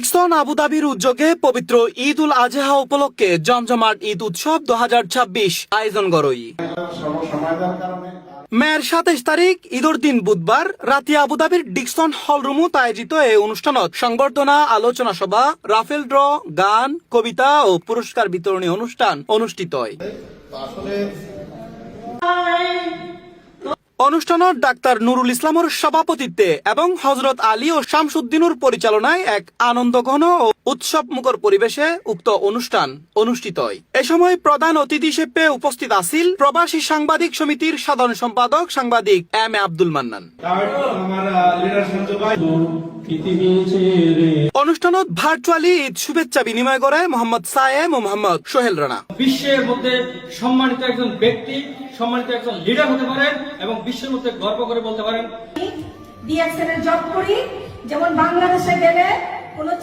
Dickson আবুধাবির উদ্যোগে পবিত্র ঈদ উল আজহা উপলক্ষে জমজমাট ঈদ উৎসব 2026 আয়োজন গরই। মের 27 তারিখ ঈদর দিন বুধবার রাতে আবুধাবির ডিকসন হলরুমত আয়োজিত এই অনুষ্ঠানত সংবর্ধনা, আলোচনা সভা, রাফেল ড্র, গান, কবিতা ও পুরস্কার বিতরণী অনুষ্ঠান অনুষ্ঠিত হয়। অনুষ্ঠানত ডাক্তার নুরুল ইসলামর সভাপতিত্বে এবং হজরত আলী ও শামসুদ্দিনুর পরিচালনায় এক আনন্দঘন ও উৎসবমুখর পরিবেশে উক্ত অনুষ্ঠান অনুষ্ঠিত হয়। এ সময় প্রধান অতিথি হিসেবে উপস্থিত আছেন প্রবাসী সাংবাদিক সমিতির সাধারণ সম্পাদক সাংবাদিক এম এ আব্দুল মান্নান। অনুষ্ঠানত ভার্চুয়ালি ঈদ শুভেচ্ছা বিনিময় করে মোহাম্মদ সায়েম ও মোহাম্মদ সোহেল রানা। বিশ্বের মধ্যে সম্মানিত একজন ব্যক্তি, সম্মানিত একজন লিডার হতে পারেন এবং বিশ্বের মধ্যে গর্ব করে বলতে পারেন ডিএক্সএল জব করি, যেমন বাংলাদেশে গেলে।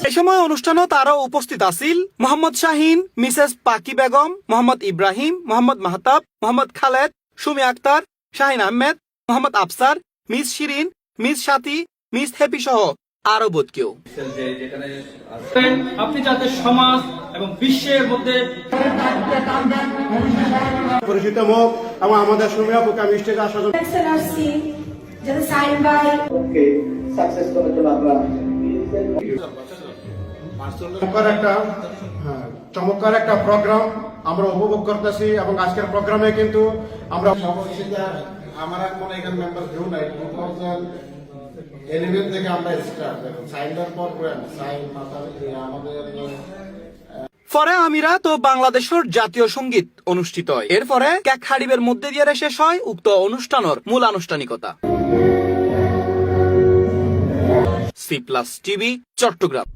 এ সময় অনুষ্ঠানত আরো উপস্থিত আছেন Mohammad Shahin, Mrs Pakhi Begum, Mohammad Ibrahim, Mohammad Mahtab, Mohammad Khaled, Sumi Akter, Shahin Ahmed, Mohammad Afsar, Miss Shirin, Miss Sathi, Miss Happy সহ আরো বোধ কেউ। আপনি যাতে সমাজ এবং বিশ্বের মধ্যে পরিচিত মুখ এবং আমাদের সুমি আপুকে আমি স্টেজে আসার জন্য চমৎকার একটা প্রোগ্রাম আমরা উপভোগ করতেছি এবং আজকের প্রোগ্রামে কিন্তু আমরা আমার মনে এখানে মেম্বার কেউ নাই। 2011 থেকে আমরা স্টার্ট সাইনের পর সাইন আমাদের পরে আমিরাত ও বাংলাদেশের জাতীয় সঙ্গীত অনুষ্ঠিত হয়। এরপরে কেক হাড়িবের মধ্যে দিয়ে শেষ হয় উক্ত অনুষ্ঠানের মূল আনুষ্ঠানিকতা। C plus TV, Chittagong.